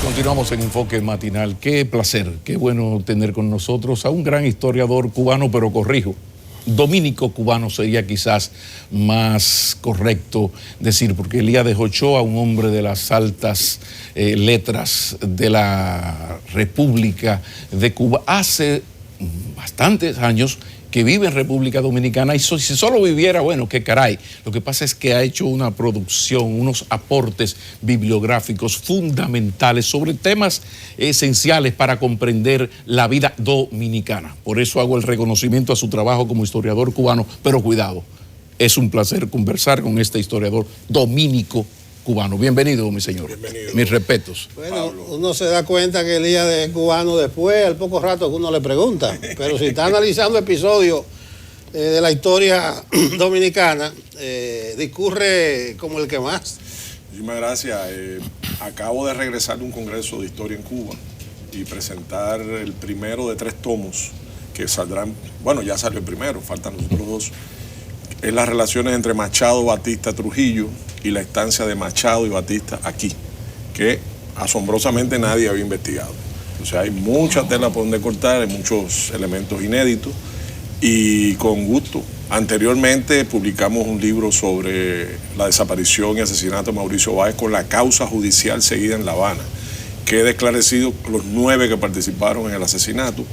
Continuamos en Enfoque Matinal. Qué placer, qué bueno tener con nosotros a un gran historiador cubano, pero corrijo, dominico cubano sería quizás más correcto decir, porque Elías Ochoa, un hombre de las altas letras de la República de Cuba, hace bastantes años que vive en República Dominicana, y si solo viviera, bueno, qué caray. Lo que pasa es que ha hecho una producción, unos aportes bibliográficos fundamentales sobre temas esenciales para comprender la vida dominicana. Por eso hago el reconocimiento a su trabajo como historiador cubano, pero cuidado, es un placer conversar con este historiador dominico cubano. Bienvenido, mi señor. Bienvenido. Mis respetos. Bueno, uno se da cuenta que Elías es cubano después, al poco rato que uno le pregunta. Pero si está analizando episodios de la historia dominicana, discurre como el que más. Muchísimas gracias. Acabo de regresar de un congreso de historia en Cuba y presentar el primero de 3 tomos que saldrán. Bueno, ya salió el primero, faltan los otros 2. Es las relaciones entre Machado, Batista, Trujillo y la estancia de Machado y Batista aquí, que asombrosamente nadie había investigado. O sea, hay mucha tela por donde cortar, hay muchos elementos inéditos y con gusto. Anteriormente publicamos un libro sobre la desaparición y asesinato de Mauricio Báez con la causa judicial seguida en La Habana. Queda esclarecido los 9 que participaron en el asesinato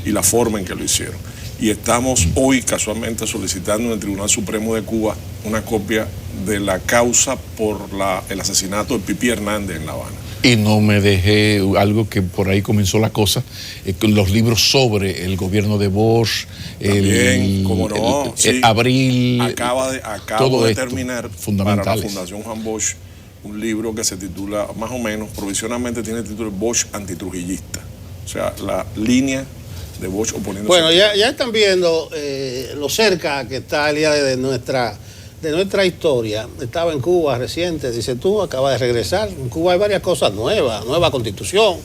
y la forma en que lo hicieron. Y estamos hoy casualmente solicitando en el Tribunal Supremo de Cuba una copia de la causa por el asesinato de Pipí Hernández en La Habana. Y no me dejé algo que por ahí comenzó la cosa, con los libros sobre el gobierno de Bosch, también, cómo no, sí. Abril. Acabo de terminar para la Fundación Juan Bosch un libro que se titula, más o menos, provisionalmente tiene el título Bosch antitrujillista. O sea, la línea de Bosch oponiéndose. Bueno, ya están viendo lo cerca que está el día de nuestra historia. Estaba en Cuba reciente, dice tú, acaba de regresar. En Cuba hay varias cosas nuevas, nueva constitución.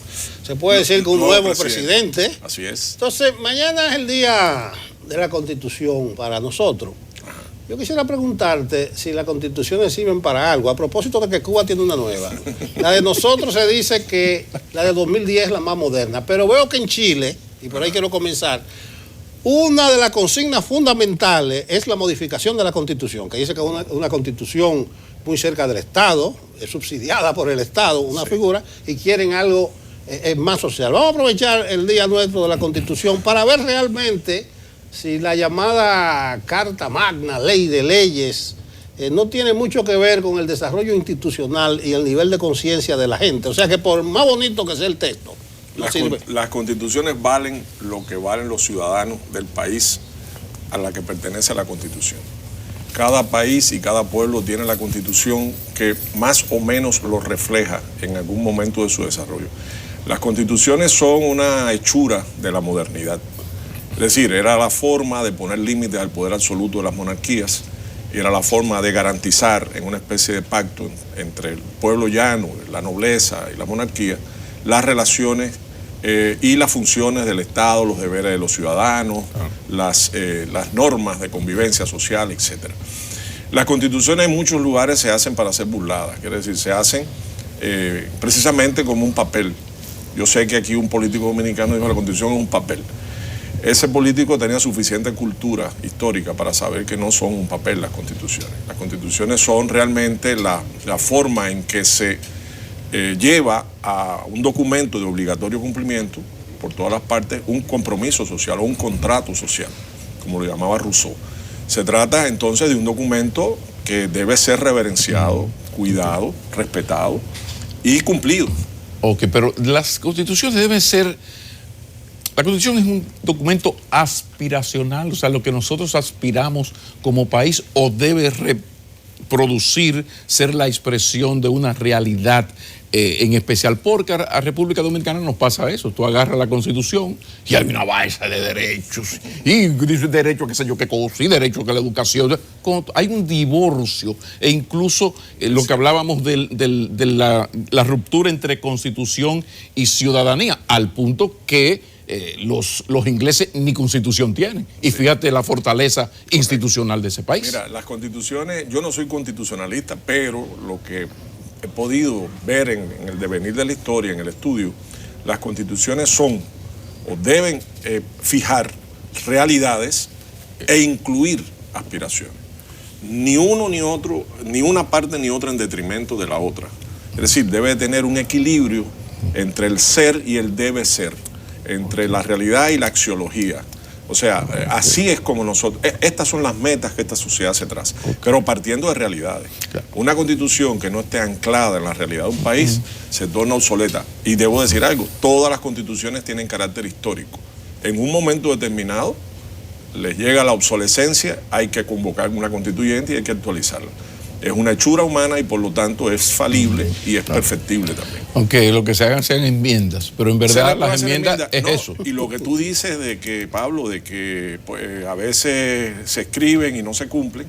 Se puede decir que un nuevo presidente. Así es. Entonces, mañana es el día de la constitución para nosotros. Ajá. Yo quisiera preguntarte si las constituciones sirven para algo, a propósito de que Cuba tiene una nueva. La de nosotros se dice que la de 2010 es la más moderna, pero veo que en Chile, y por ahí quiero comenzar, una de las consignas fundamentales es la modificación de la Constitución, que dice que es una Constitución muy cerca del Estado, es subsidiada por el Estado, una figura, y quieren algo más social. Vamos a aprovechar el día nuestro de la Constitución para ver realmente si la llamada Carta Magna, Ley de Leyes, no tiene mucho que ver con el desarrollo institucional y el nivel de conciencia de la gente. O sea que por más bonito que sea el texto, las constituciones valen lo que valen los ciudadanos del país a la que pertenece la constitución. Cada país y cada pueblo tiene la constitución que más o menos lo refleja en algún momento de su desarrollo. Las constituciones son una hechura de la modernidad. Es decir, era la forma de poner límites al poder absoluto de las monarquías, era la forma de garantizar en una especie de pacto entre el pueblo llano, la nobleza y la monarquía, las relaciones y las funciones del Estado, los deberes de los ciudadanos, las normas de convivencia social, etc. Las constituciones en muchos lugares se hacen para ser burladas, quiere decir, se hacen precisamente como un papel. Yo sé que aquí un político dominicano dijo que la constitución es un papel. Ese político tenía suficiente cultura histórica para saber que no son un papel las constituciones. Las constituciones son realmente la forma en que se lleva a un documento de obligatorio cumplimiento por todas las partes un compromiso social o un contrato social, como lo llamaba Rousseau. Se trata entonces de un documento que debe ser reverenciado, cuidado, respetado y cumplido. Ok, pero las constituciones deben ser... La Constitución es un documento aspiracional, o sea, lo que nosotros aspiramos como país, o debe reproducir, ser la expresión de una realidad en especial, porque a República Dominicana nos pasa eso. Tú agarras la Constitución y hay una base de derechos, y dice derecho a qué sé yo qué cosa, y derecho a la educación. Hay un divorcio, e incluso lo que hablábamos de la ruptura entre Constitución y ciudadanía, al punto que los ingleses ni constitución tienen. Y fíjate la fortaleza institucional de ese país. Mira, las constituciones, yo no soy constitucionalista, pero lo que he podido ver en el devenir de la historia, en el estudio, las constituciones son o deben fijar realidades e incluir aspiraciones. Ni uno ni otro, ni una parte ni otra en detrimento de la otra. Es decir, debe tener un equilibrio entre el ser y el debe ser, entre la realidad y la axiología. O sea, así es como nosotros, estas son las metas que esta sociedad se traza, pero partiendo de realidades. Una constitución que no esté anclada en la realidad de un país se torna obsoleta. Y debo decir algo, todas las constituciones tienen carácter histórico. En un momento determinado les llega la obsolescencia, hay que convocar una constituyente y hay que actualizarla. Es una hechura humana y por lo tanto es falible y es perfectible también. Aunque lo que se hagan sean enmiendas, pero en verdad las enmiendas es eso. Y lo que tú dices de que, Pablo, de que pues, a veces se escriben y no se cumplen,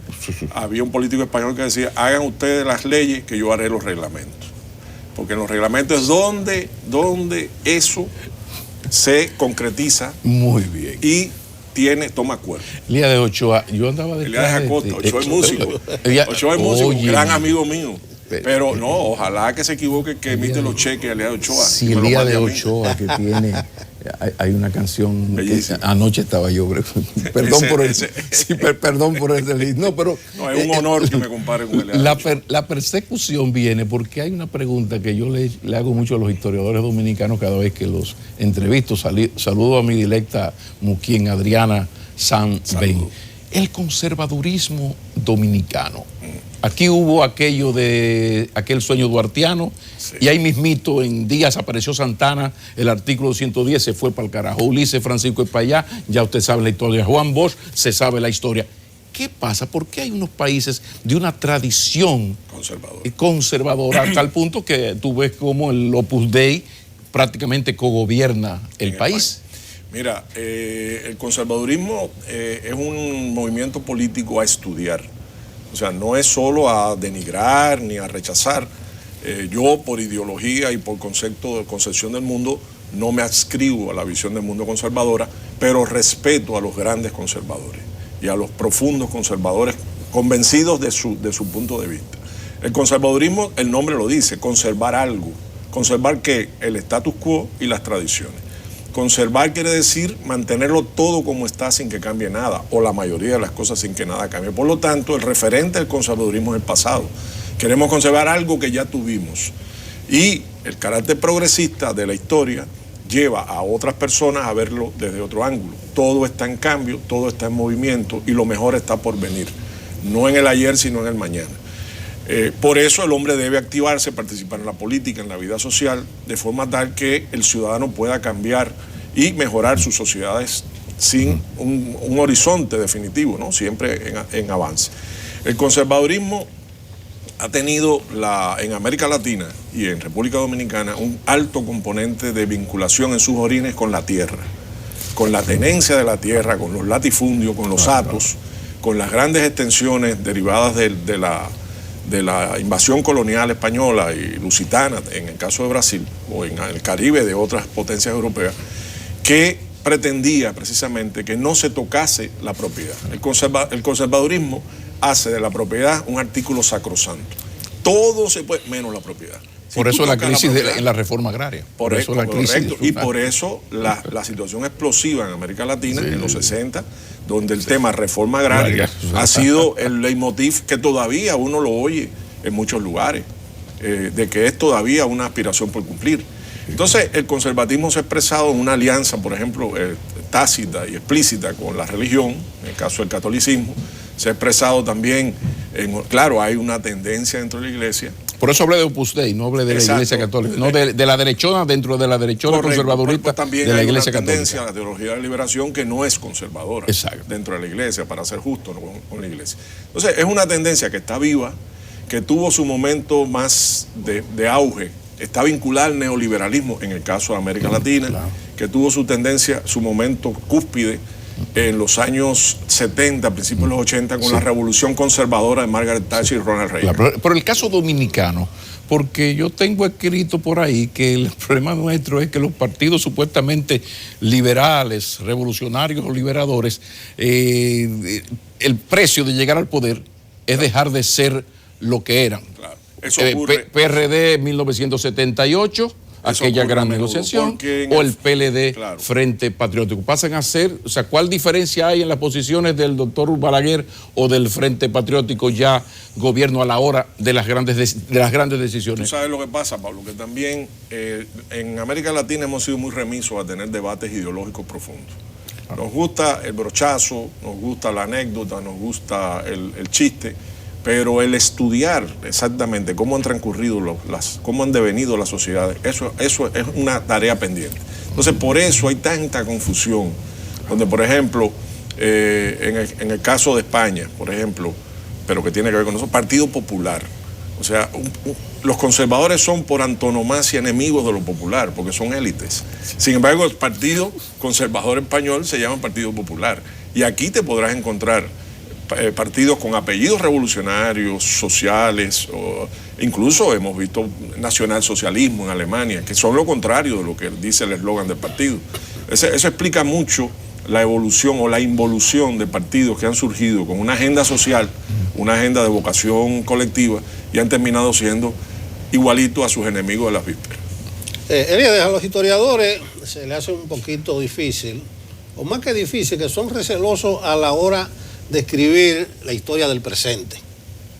había un político español que decía, hagan ustedes las leyes que yo haré los reglamentos. Porque en los reglamentos es donde eso se concretiza. Muy bien. Y toma cuerpo. Elías de Ochoa, yo andaba de Elías de Acosta, Ochoa es músico. Ochoa es músico, un gran amigo mío. Pero no, ojalá que se equivoque que emite los cheques a Elías de Ochoa. Sí, Elías de Ochoa que tiene. Hay una canción que anoche estaba yo, perdón por el delito. No, pero no, es un honor que me compare con Elías. La persecución viene porque hay una pregunta que yo le hago mucho a los historiadores dominicanos cada vez que los entrevisto. Saludo a mi directa Muquien, Adriana Sanbey. El conservadurismo dominicano. Aquí hubo aquel sueño duartiano, sí. Y ahí mismito en días apareció Santana, el artículo 110 se fue para el carajo. Ulises Francisco es para allá, ya usted sabe la historia. Juan Bosch, se sabe la historia. ¿Qué pasa? ¿Por qué hay unos países de una tradición conservadora a tal punto que tú ves como el Opus Dei prácticamente cogobierna el país? Mira, el conservadurismo es un movimiento político a estudiar. O sea, no es solo a denigrar ni a rechazar. Yo, por ideología y por concepción del mundo, no me adscribo a la visión del mundo conservadora, pero respeto a los grandes conservadores y a los profundos conservadores convencidos de su punto de vista. El conservadurismo, el nombre lo dice, conservar algo. ¿Conservar qué? El status quo y las tradiciones. Conservar quiere decir mantenerlo todo como está sin que cambie nada, o la mayoría de las cosas sin que nada cambie. Por lo tanto, el referente del conservadurismo es el pasado. Queremos conservar algo que ya tuvimos. Y el carácter progresista de la historia lleva a otras personas a verlo desde otro ángulo. Todo está en cambio, todo está en movimiento y lo mejor está por venir. No en el ayer, sino en el mañana. Por eso el hombre debe activarse, participar en la política, en la vida social, de forma tal que el ciudadano pueda cambiar y mejorar sus sociedades sin un horizonte definitivo, ¿no? Siempre en avance. El conservadurismo ha tenido en América Latina y en República Dominicana un alto componente de vinculación en sus orígenes con la tierra, con la tenencia de la tierra, con los latifundios, con los hatos, con las grandes extensiones derivadas de la invasión colonial española y lusitana, en el caso de Brasil, o en el Caribe de otras potencias europeas, que pretendía precisamente que no se tocase la propiedad. El conservadurismo hace de la propiedad un artículo sacrosanto. Todo se puede, menos la propiedad. Por eso la crisis en la reforma agraria. Por eso la crisis. Y por eso la situación explosiva en América Latina, en los 60, donde el tema reforma agraria ha sido el leitmotiv que todavía uno lo oye en muchos lugares, de que es todavía una aspiración por cumplir. Entonces, el conservatismo se ha expresado en una alianza, por ejemplo, tácita y explícita con la religión, en el caso del catolicismo. Se ha expresado también, claro, hay una tendencia dentro de la iglesia. Por eso hablé de Opus Dei, no hablé de la Iglesia Católica, no de la derechona, dentro de la derechona conservadorista también de la hay Iglesia una Católica. Tendencia, la teología de la liberación, que no es conservadora dentro de la iglesia, para ser justo, ¿no? con la iglesia. Entonces, es una tendencia que está viva, que tuvo su momento más de auge, está vinculada al neoliberalismo en el caso de América Latina, que tuvo su tendencia, su momento cúspide en los años 70, principios de los 80, con la revolución conservadora de Margaret Thatcher y Ronald Reagan. Pero el caso dominicano, porque yo tengo escrito por ahí que el problema nuestro es que los partidos supuestamente liberales, revolucionarios o liberadores, el precio de llegar al poder es dejar de ser lo que eran. Eso ocurre. PRD 1978, aquella gran negociación, o el PLD, claro, Frente Patriótico. Pasan a ser, o sea, ¿cuál diferencia hay en las posiciones del doctor Balaguer o del Frente Patriótico ya gobierno a la hora de las grandes decisiones? Tú sabes lo que pasa, Pablo, que también en América Latina hemos sido muy remisos a tener debates ideológicos profundos. Nos gusta el brochazo, nos gusta la anécdota, nos gusta el chiste, pero el estudiar exactamente cómo han transcurrido, cómo han devenido las sociedades, eso es una tarea pendiente. Entonces, por eso hay tanta confusión, donde, por ejemplo, en el caso de España, por ejemplo, pero que tiene que ver con eso, Partido Popular. O sea, los conservadores son por antonomasia enemigos de lo popular, porque son élites. Sin embargo, el Partido Conservador Español se llama Partido Popular. Y aquí te podrás encontrar partidos con apellidos revolucionarios, sociales, o incluso hemos visto nacionalsocialismo en Alemania, que son lo contrario de lo que dice el eslogan del partido. Eso explica mucho la evolución o la involución de partidos que han surgido con una agenda social, una agenda de vocación colectiva, y han terminado siendo igualitos a sus enemigos de las vísperas. Elías, a los historiadores se le hace un poquito difícil, o más que difícil, que son recelosos a la hora de escribir la historia del presente,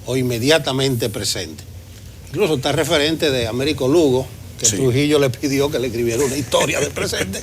o inmediatamente presente. Incluso está el referente de Américo Lugo, que sí, Trujillo le pidió que le escribiera una historia del presente.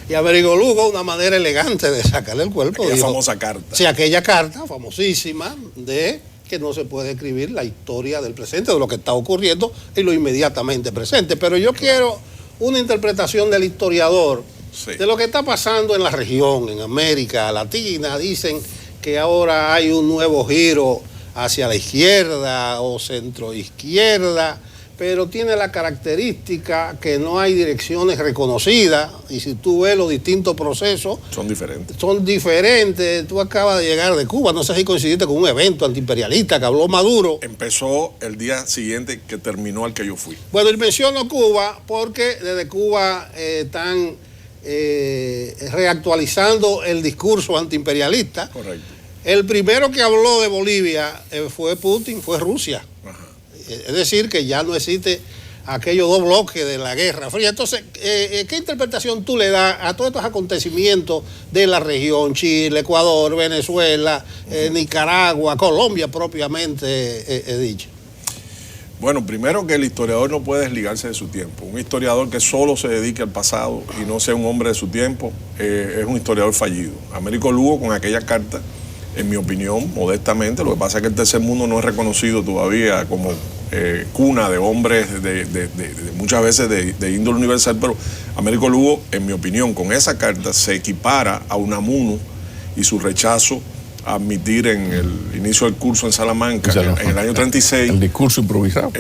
Y Américo Lugo, una manera elegante de sacarle el cuerpo. Aquella famosa carta. Sí, aquella carta famosísima de que no se puede escribir la historia del presente, de lo que está ocurriendo y lo inmediatamente presente. Pero yo quiero una interpretación del historiador, sí, de lo que está pasando en la región, en América Latina. Dicen que ahora hay un nuevo giro hacia la izquierda o centroizquierda, pero tiene la característica que no hay direcciones reconocidas, y si tú ves los distintos procesos son diferentes. Tú acabas de llegar de Cuba, no sé si coincidiste con un evento antiimperialista que habló Maduro. Empezó el día siguiente que terminó al que yo fui. Bueno, y menciono Cuba porque desde Cuba están reactualizando el discurso antiimperialista. Correcto. El primero que habló de Bolivia fue Putin, fue Rusia. Ajá. Es decir, que ya no existe aquellos dos bloques de la Guerra Fría. Entonces, ¿qué interpretación tú le das a todos estos acontecimientos de la región? Chile, Ecuador, Venezuela, Nicaragua, Colombia propiamente dicho. Bueno, primero que el historiador no puede desligarse de su tiempo. Un historiador que solo se dedique al pasado y no sea un hombre de su tiempo es un historiador fallido. Américo Lugo, con aquella carta, en mi opinión, modestamente, lo que pasa es que el tercer mundo no es reconocido todavía como cuna de hombres de muchas veces de índole universal, pero Américo Lugo, en mi opinión, con esa carta se equipara a Unamuno y su rechazo a admitir en el inicio del curso en Salamanca, en el año 36. El discurso improvisado.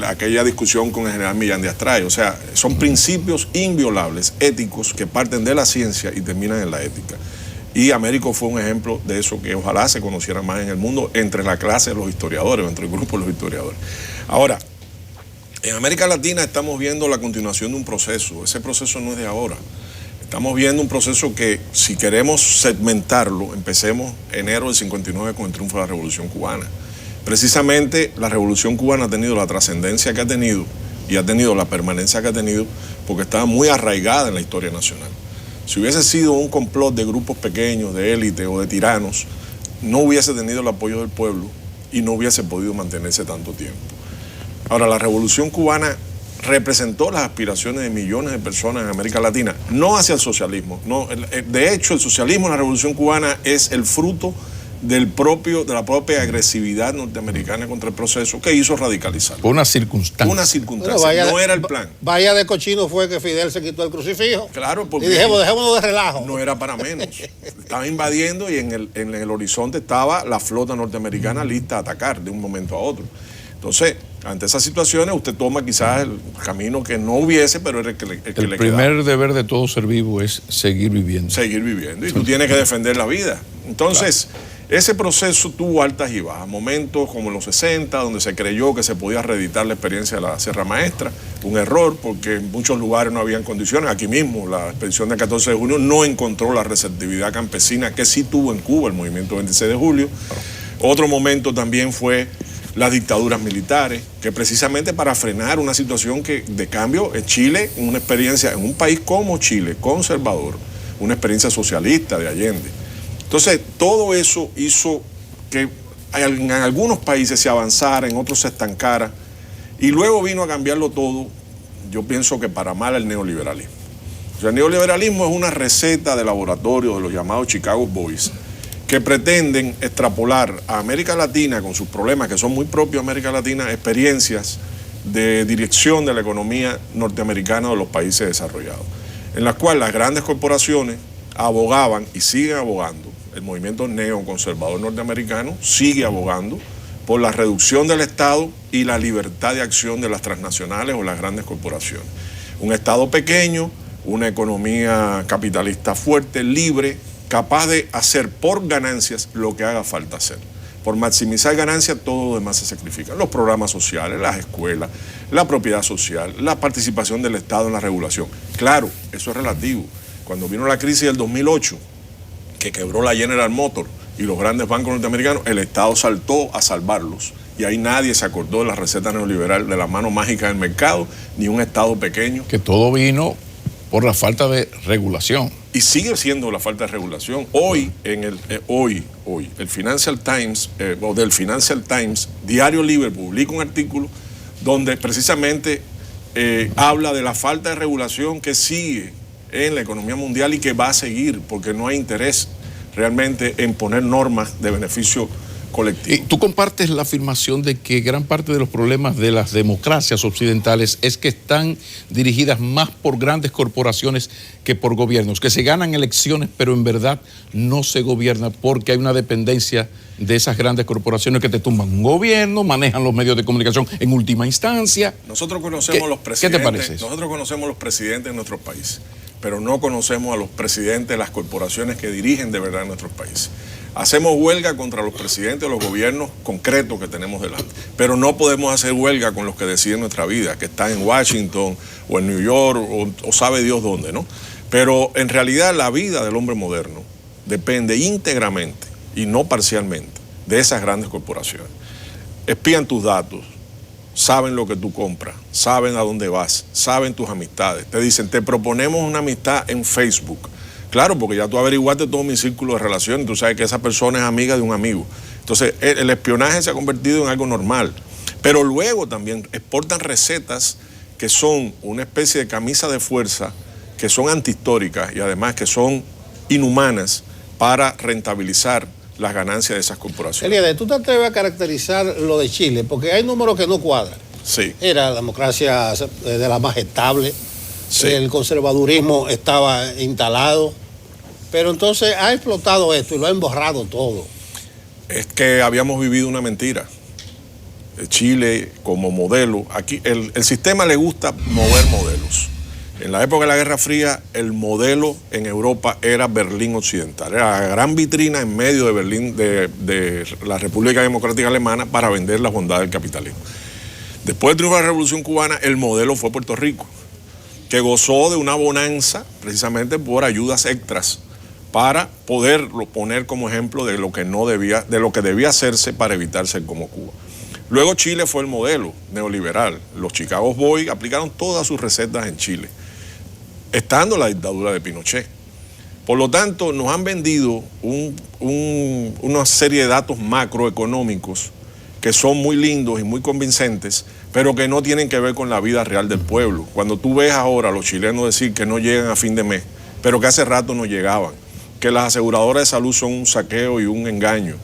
Aquella discusión con el general Millán de Astray. O sea, son principios inviolables, éticos, que parten de la ciencia y terminan en la ética. Y Américo fue un ejemplo de eso que ojalá se conociera más en el mundo entre la clase de los historiadores, entre el grupo de los historiadores. Ahora, en América Latina estamos viendo la continuación de un proceso. Ese proceso no es de ahora. Estamos viendo un proceso que, si queremos segmentarlo, empecemos enero del 59 con el triunfo de la Revolución Cubana. Precisamente la Revolución Cubana ha tenido la trascendencia que ha tenido y ha tenido la permanencia que ha tenido porque estaba muy arraigada en la historia nacional. Si hubiese sido un complot de grupos pequeños, de élite o de tiranos, no hubiese tenido el apoyo del pueblo y no hubiese podido mantenerse tanto tiempo. Ahora, la Revolución Cubana representó las aspiraciones de millones de personas en América Latina, no hacia el socialismo. No, de hecho, el socialismo en la Revolución Cubana es el fruto de la propia agresividad norteamericana contra el proceso que hizo radicalizar. Una circunstancia. Una circunstancia, no era el plan. Vaya de cochino fue que Fidel se quitó el crucifijo. Claro, porque y dejémonos de relajo. No era para menos. Estaba invadiendo y en el horizonte estaba la flota norteamericana lista a atacar de un momento a otro. Entonces, ante esas situaciones, usted toma quizás el camino que no hubiese, pero era el que le quedaba. El primer deber de todo ser vivo es seguir viviendo. Seguir viviendo. Y tú tienes que defender la vida. Entonces, claro, ese proceso tuvo altas y bajas. Momentos como en los 60, donde se creyó que se podía reeditar la experiencia de la Sierra Maestra. Un error, porque en muchos lugares no habían condiciones. Aquí mismo, la expedición del 14 de junio no encontró la receptividad campesina que sí tuvo en Cuba el movimiento 26 de julio. Otro momento también fue las dictaduras militares, que precisamente para frenar una situación de cambio en Chile, una experiencia, en un país como Chile, conservador, una experiencia socialista de Allende. Entonces, todo eso hizo que en algunos países se avanzara, en otros se estancara, y luego vino a cambiarlo todo, yo pienso que para mal, el neoliberalismo. O sea, el neoliberalismo es una receta de laboratorio de los llamados Chicago Boys, que pretenden extrapolar a América Latina, con sus problemas que son muy propios de América Latina, experiencias de dirección de la economía norteamericana de los países desarrollados, en las cuales las grandes corporaciones abogaban y siguen abogando, el movimiento neoconservador norteamericano sigue abogando por la reducción del Estado y la libertad de acción de las transnacionales o las grandes corporaciones. Un Estado pequeño, una economía capitalista fuerte, libre, capaz de hacer por ganancias lo que haga falta hacer. Por maximizar ganancias, todo lo demás se sacrifica. Los programas sociales, las escuelas, la propiedad social, la participación del Estado en la regulación. Claro, eso es relativo. Cuando vino la crisis del 2008, que quebró la General Motors y los grandes bancos norteamericanos, el Estado saltó a salvarlos. Y ahí nadie se acordó de la receta neoliberal, de la mano mágica del mercado, ni un Estado pequeño. Que todo vino por la falta de regulación. Y sigue siendo la falta de regulación. Hoy, el Financial Times, o del Financial Times, Diario Libre, publica un artículo donde precisamente habla de la falta de regulación que sigue en la economía mundial y que va a seguir, porque no hay interés realmente en poner normas de beneficio colectivo. ¿Y tú compartes la afirmación de que gran parte de los problemas de las democracias occidentales es que están dirigidas más por grandes corporaciones que por gobiernos, que se ganan elecciones pero en verdad no se gobierna porque hay una dependencia de esas grandes corporaciones que te tumban un gobierno, manejan los medios de comunicación en última instancia? Nosotros conocemos los presidentes. ¿Qué te parece eso? Nosotros conocemos los presidentes de nuestros países, pero no conocemos a los presidentes de las corporaciones que dirigen de verdad nuestros países. Hacemos huelga contra los presidentes de los gobiernos concretos que tenemos delante, pero no podemos hacer huelga con los que deciden nuestra vida, que están en Washington o en New York o sabe Dios dónde, ¿no? Pero en realidad la vida del hombre moderno depende íntegramente y no parcialmente de esas grandes corporaciones. Espían tus datos, saben lo que tú compras, saben a dónde vas, saben tus amistades. Te dicen, te proponemos una amistad en Facebook. Claro, porque ya tú averiguaste todo mi círculo de relaciones, tú sabes que esa persona es amiga de un amigo. Entonces, el espionaje se ha convertido en algo normal. Pero luego también exportan recetas que son una especie de camisa de fuerza, que son antihistóricas y además que son inhumanas para rentabilizar las ganancias de esas corporaciones. Elías, ¿tú te atreves a caracterizar lo de Chile? Porque hay números que no cuadran. Sí. Era la democracia de la más estable. Sí. El conservadurismo estaba instalado, pero entonces ha explotado esto y lo ha emborrado todo. Es que habíamos vivido una mentira. Chile como modelo, aquí el sistema le gusta mover modelos. En la época de la Guerra Fría, el modelo en Europa era Berlín Occidental, era la gran vitrina en medio de Berlín, de la República Democrática Alemana, para vender las bondades del capitalismo. Después del triunfo de la Revolución Cubana, el modelo fue Puerto Rico, que gozó de una bonanza precisamente por ayudas extras para poderlo poner como ejemplo de lo que no debía, de lo que debía hacerse para evitar ser como Cuba. Luego Chile fue el modelo neoliberal. Los Chicago Boys aplicaron todas sus recetas en Chile, estando la dictadura de Pinochet. Por lo tanto, nos han vendido una serie de datos macroeconómicos que son muy lindos y muy convincentes, pero que no tienen que ver con la vida real del pueblo. Cuando tú ves ahora a los chilenos decir que no llegan a fin de mes, pero que hace rato no llegaban, que las aseguradoras de salud son un saqueo y un engaño,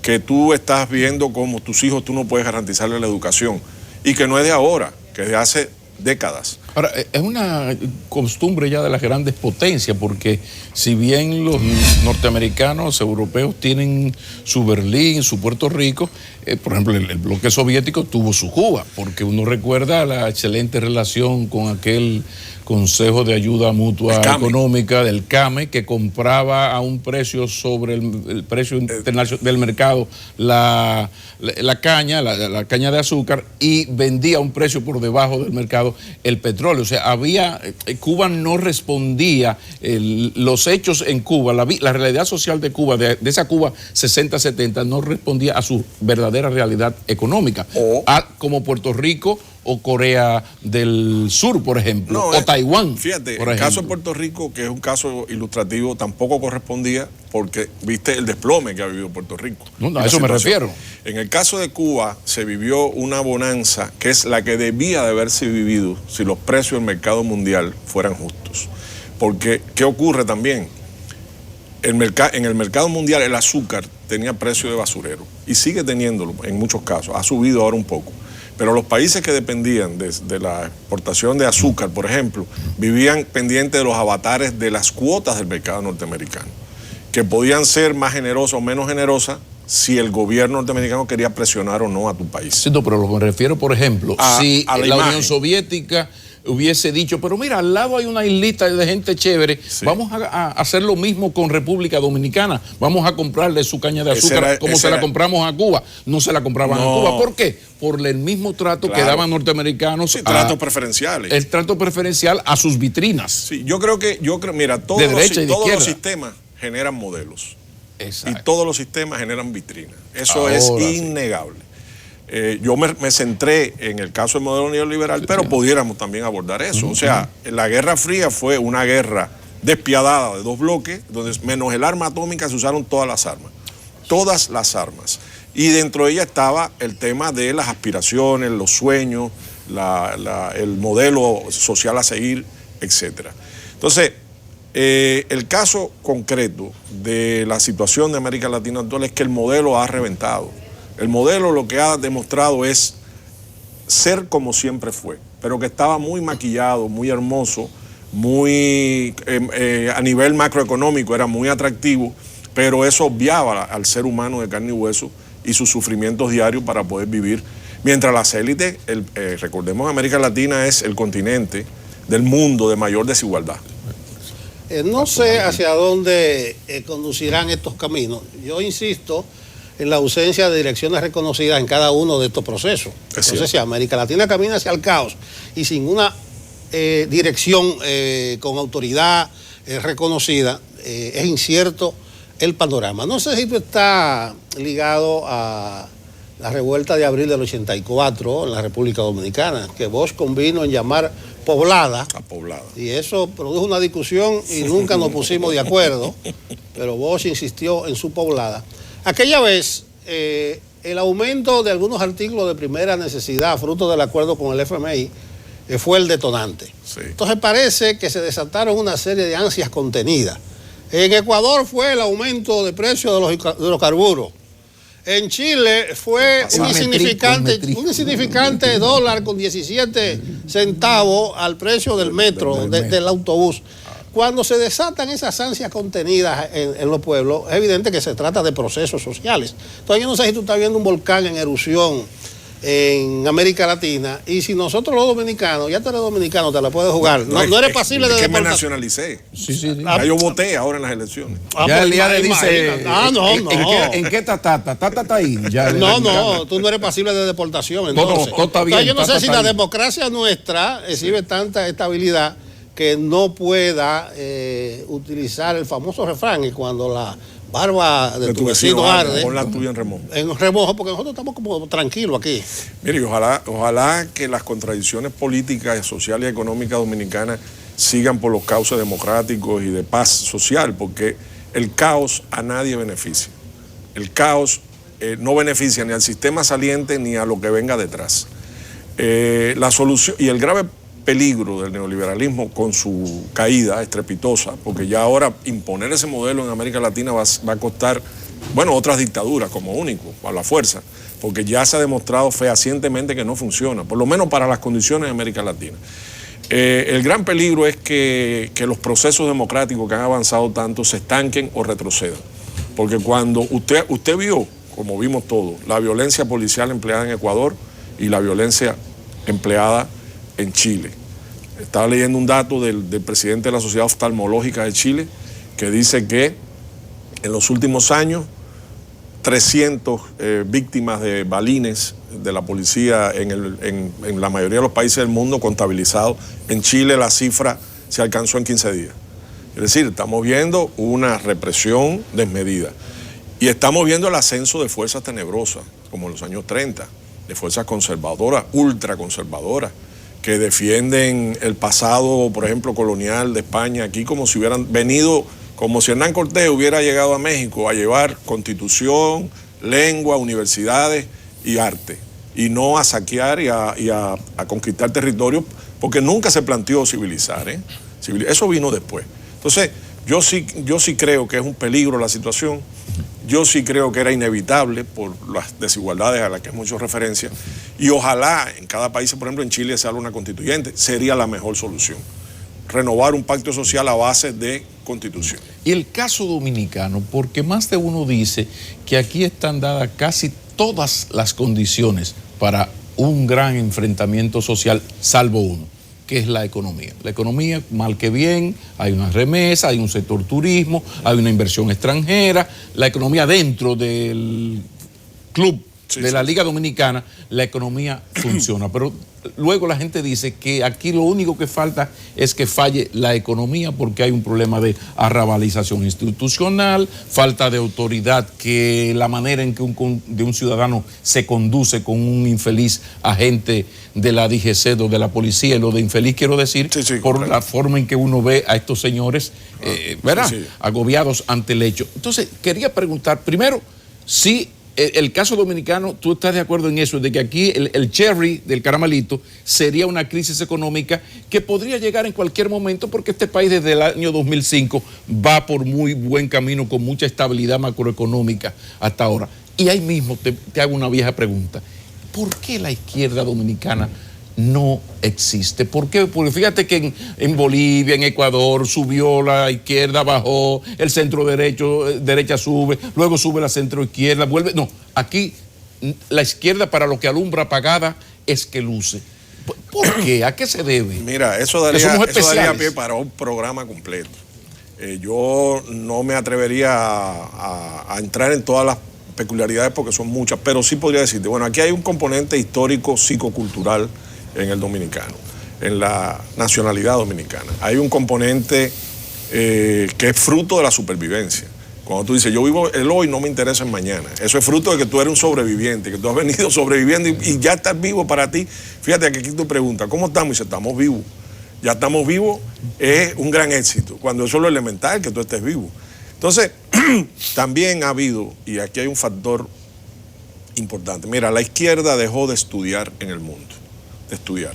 que tú estás viendo cómo tus hijos tú no puedes garantizarles la educación, y que no es de ahora, que es de hace décadas. Ahora, es una costumbre ya de las grandes potencias, porque si bien los norteamericanos, europeos tienen su Berlín, su Puerto Rico, por ejemplo, el bloque soviético tuvo su Cuba, porque uno recuerda la excelente relación con aquel Consejo de Ayuda Mutua Económica, del CAME, que compraba a un precio sobre el precio internacional del mercado la caña de azúcar, y vendía a un precio por debajo del mercado el petróleo. O sea, Cuba no respondía, los hechos en Cuba, la realidad social de Cuba, de esa Cuba 60-70, no respondía a su verdadera realidad económica, como Puerto Rico o Corea del Sur, por ejemplo, o Taiwán. Fíjate, por el ejemplo. caso de Puerto Rico, que es un caso ilustrativo, tampoco correspondía, porque viste el desplome que ha vivido Puerto Rico. No, a eso me refiero. En el caso de Cuba se vivió una bonanza que es la que debía de haberse vivido si los precios del mercado mundial fueran justos. Porque, ¿qué ocurre también? En el mercado mundial el azúcar tenía precio de basurero y sigue teniéndolo en muchos casos, ha subido ahora un poco. Pero los países que dependían de la exportación de azúcar, por ejemplo, vivían pendientes de los avatares de las cuotas del mercado norteamericano, que podían ser más generosas o menos generosas si el gobierno norteamericano quería presionar o no a tu país. Sí, no, pero me refiero, por ejemplo, si la Unión Soviética hubiese dicho, pero mira, al lado hay una islita de gente chévere, sí, vamos a hacer lo mismo con República Dominicana, vamos a comprarle su caña de azúcar como se la compramos a Cuba. No se la compraban a Cuba. ¿Por qué? Por el mismo trato que daban norteamericanos. Sí, tratos preferenciales. El trato preferencial a sus vitrinas. Sí, yo creo, mira, todos los sistemas generan modelos. Exacto. Y todos los sistemas generan vitrinas. Eso es innegable. Yo me centré en el caso del modelo neoliberal, pero pudiéramos también abordar eso. O sea, la Guerra Fría fue una guerra despiadada de dos bloques, donde menos el arma atómica se usaron todas las armas. Todas las armas. Y dentro de ella estaba el tema de las aspiraciones, los sueños, el modelo social a seguir, etc. Entonces, el caso concreto de la situación de América Latina actual es que el modelo ha reventado. El modelo lo que ha demostrado es ser como siempre fue, pero que estaba muy maquillado, muy hermoso, muy a nivel macroeconómico era muy atractivo, pero eso obviaba al ser humano de carne y hueso y sus sufrimientos diarios para poder vivir. Mientras las élites, recordemos, América Latina es el continente del mundo de mayor desigualdad. No sé hacia dónde conducirán estos caminos. Yo insisto en la ausencia de direcciones reconocidas en cada uno de estos procesos. Entonces, si América Latina camina hacia el caos y sin una dirección con autoridad reconocida, es incierto el panorama. No sé si esto está ligado a la revuelta de abril del 84 en la República Dominicana, que Bosch convino en llamar poblada. Y eso produjo una discusión y nunca nos pusimos de acuerdo, pero Bosch insistió en su poblada. Aquella vez, el aumento de algunos artículos de primera necesidad, fruto del acuerdo con el FMI, fue el detonante. Sí. Entonces parece que se desataron una serie de ansias contenidas. En Ecuador fue el aumento de precios de los carburos. En Chile fue un insignificante dólar con 17 centavos al precio del metro, del autobús. Cuando se desatan esas ansias contenidas en los pueblos, es evidente que se trata de procesos sociales. Entonces yo no sé si tú estás viendo un volcán en erupción en América Latina, y si nosotros los dominicanos, ya tú eres dominicano, te la puedes jugar, no eres pasible de deportación. Me nacionalicé. Sí. Ya yo voté ahora en las elecciones. Ya el día le dice, no. ¿En qué Tata está ahí? Ya, no, tú no eres pasible de deportación. Entonces, todo está bien, yo no sé si la democracia nuestra exhibe tanta estabilidad que no pueda utilizar el famoso refrán, y cuando la barba de tu vecino arde, pon la tuya en remojo. En remojo, porque nosotros estamos como tranquilos aquí. Mire, ojalá que las contradicciones políticas, sociales y económicas dominicanas sigan por los cauces democráticos y de paz social, porque el caos a nadie beneficia. El caos no beneficia ni al sistema saliente ni a lo que venga detrás. La solución y el grave peligro del neoliberalismo con su caída estrepitosa, porque ya ahora imponer ese modelo en América Latina va a costar, otras dictaduras como único, a la fuerza, porque ya se ha demostrado fehacientemente que no funciona, por lo menos para las condiciones de América Latina. El gran peligro es que los procesos democráticos que han avanzado tanto se estanquen o retrocedan, porque cuando usted vio, como vimos todos, la violencia policial empleada en Ecuador y la violencia empleada en Chile. Estaba leyendo un dato del presidente de la Sociedad Oftalmológica de Chile que dice que en los últimos años 300 víctimas de balines de la policía en la mayoría de los países del mundo contabilizados. En Chile la cifra se alcanzó en 15 días. Es decir, estamos viendo una represión desmedida. Y estamos viendo el ascenso de fuerzas tenebrosas, como en los años 30, de fuerzas conservadoras, ultraconservadoras, que defienden el pasado, por ejemplo, colonial de España aquí, como si hubieran venido, como si Hernán Cortés hubiera llegado a México a llevar constitución, lengua, universidades y arte, y no a saquear y a conquistar territorios, porque nunca se planteó civilizar, ¿eh? Eso vino después. Entonces, yo sí creo que es un peligro la situación. Yo sí creo que era inevitable por las desigualdades a las que hemos hecho referencia, y ojalá en cada país, por ejemplo en Chile, se haga una constituyente, sería la mejor solución. Renovar un pacto social a base de constitución. Y el caso dominicano, porque más de uno dice que aquí están dadas casi todas las condiciones para un gran enfrentamiento social, salvo uno, que es la economía. La economía, mal que bien, hay una remesa, hay un sector turismo, hay una inversión extranjera, la economía dentro del club de la Liga Dominicana, la economía funciona. Pero luego la gente dice que aquí lo único que falta es que falle la economía, porque hay un problema de arrabalización institucional, falta de autoridad, que la manera en que un ciudadano se conduce con un infeliz agente de la DGC o de la policía. Y lo de infeliz quiero decir por la forma en que uno ve a estos señores, ¿verdad? Agobiados ante el hecho. Entonces, quería preguntar, primero, si el caso dominicano, ¿tú estás de acuerdo en eso? De que aquí el cherry del caramelito sería una crisis económica que podría llegar en cualquier momento, porque este país desde el año 2005 va por muy buen camino, con mucha estabilidad macroeconómica hasta ahora. Y ahí mismo te hago una vieja pregunta. ¿Por qué la izquierda dominicana no existe? ¿Por qué? Porque fíjate que en Bolivia, en Ecuador, subió la izquierda, bajó, el centro derecha sube, luego sube la centro izquierda, vuelve. No, aquí la izquierda, para lo que alumbra apagada, es que luce. ¿Por qué? ¿A qué se debe? Mira, eso daría pie para un programa completo. Yo no me atrevería a entrar en todas las peculiaridades porque son muchas, pero sí podría decirte, bueno, aquí hay un componente histórico psicocultural en el dominicano, en la nacionalidad dominicana. Hay un componente que es fruto de la supervivencia. Cuando tú dices, yo vivo el hoy, no me interesa el mañana. Eso es fruto de que tú eres un sobreviviente, que tú has venido sobreviviendo y ya estás vivo para ti. Fíjate que aquí tú preguntas, ¿cómo estamos? Y dices, estamos vivos. Ya estamos vivos, es un gran éxito. Cuando eso es lo elemental, que tú estés vivo. Entonces, también ha habido, y aquí hay un factor importante. Mira, la izquierda dejó de estudiar en el mundo. De estudiar.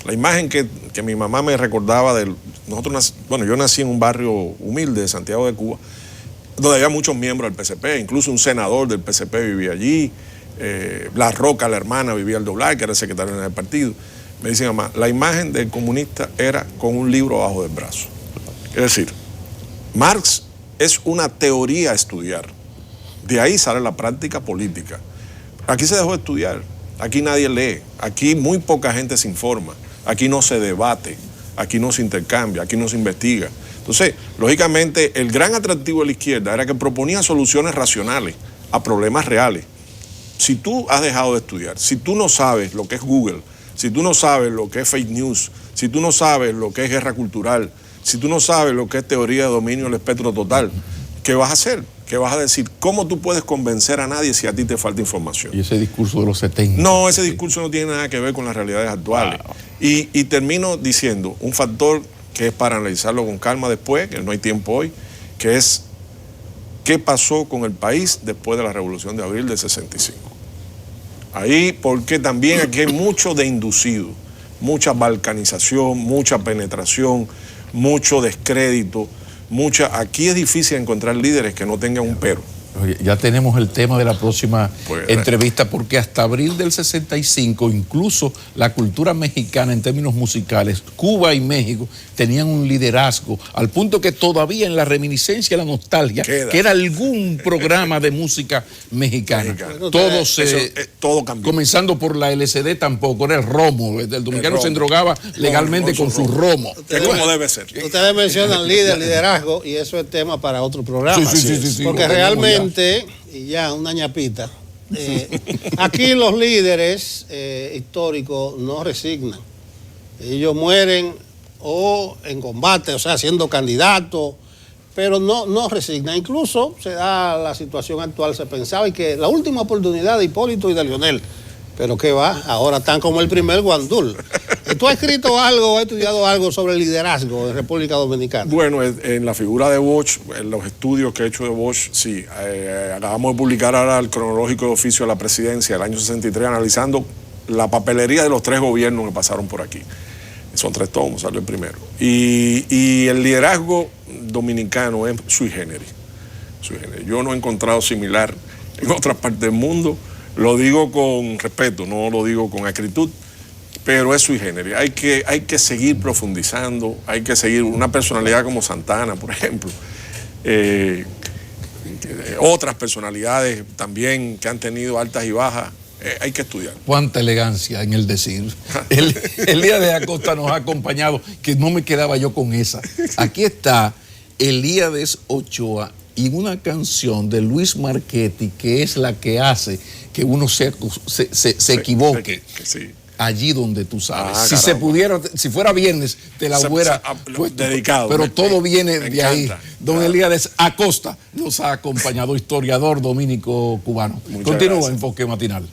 La imagen que mi mamá me recordaba de nosotros, yo nací en un barrio humilde de Santiago de Cuba, donde había muchos miembros del PCP, incluso un senador del PCP vivía allí, La Roca, la hermana, vivía al Doblar, que era el secretario del partido. Me dice mamá, la imagen del comunista era con un libro abajo del brazo. Es decir, Marx es una teoría a estudiar. De ahí sale la práctica política. Aquí se dejó de estudiar. Aquí nadie lee, aquí muy poca gente se informa, aquí no se debate, aquí no se intercambia, aquí no se investiga. Entonces, lógicamente, el gran atractivo de la izquierda era que proponía soluciones racionales a problemas reales. Si tú has dejado de estudiar, si tú no sabes lo que es Google, si tú no sabes lo que es fake news, si tú no sabes lo que es guerra cultural, si tú no sabes lo que es teoría de dominio del espectro total, ¿qué vas a hacer? ¿Qué vas a decir? ¿Cómo tú puedes convencer a nadie si a ti te falta información? Y ese discurso de los 70. No, ese discurso no tiene nada que ver con las realidades actuales. Wow. Y termino diciendo un factor que es para analizarlo con calma después, que no hay tiempo hoy, que es qué pasó con el país después de la Revolución de Abril del 65. Ahí, porque también aquí hay mucho de inducido, mucha balcanización, mucha penetración, mucho descrédito. Aquí es difícil encontrar líderes que no tengan un pero. Oye, ya tenemos el tema de la próxima Pues, entrevista, porque hasta abril del 65, incluso la cultura mexicana en términos musicales, Cuba y México tenían un liderazgo, al punto que todavía en la reminiscencia, la nostalgia, queda algún programa de música mexicana. Todo cambió. Comenzando por la LCD tampoco, era el romo. El dominicano se endrogaba legalmente con su romo. Es como debe ser. Ustedes mencionan liderazgo, y eso es tema para otro programa. Sí, porque realmente, y ya una ñapita, aquí los líderes históricos no resignan. Ellos mueren o en combate, o sea, siendo candidatos, pero no resignan. Incluso se da la situación actual, se pensaba y que la última oportunidad de Hipólito y de Leonel, pero ¿qué va? Ahora están como el primer guandul. ¿Tú has escrito algo, has estudiado algo sobre el liderazgo en República Dominicana? Bueno, en la figura de Bosch, en los estudios que he hecho de Bosch, sí. Acabamos de publicar ahora el cronológico de oficio de la presidencia del año 63, analizando la papelería de los 3 gobiernos que pasaron por aquí. Son 3 tomos, salió el primero. Y el liderazgo dominicano es sui generis. Yo no he encontrado similar en otras partes del mundo. Lo digo con respeto, no lo digo con acritud, pero es sui generis. Hay que seguir profundizando, hay que seguir una personalidad como Santana, por ejemplo. Otras personalidades también que han tenido altas y bajas. Hay que estudiar. Cuánta elegancia en el decir. Elías de Acosta nos ha acompañado, que no me quedaba yo con esa. Aquí está Elías Ochoa y una canción de Luis Marchetti, que es la que hace que uno se equivoque. Sí. Allí donde tú sabes. Si Caramba. se pudiera, si fuera viernes, te la hubiera puesto, dedicado. pero todo viene de encanta. ahí. Don Elías Acosta nos ha acompañado, historiador dominico cubano. Continúa gracias. Enfoque Matinal.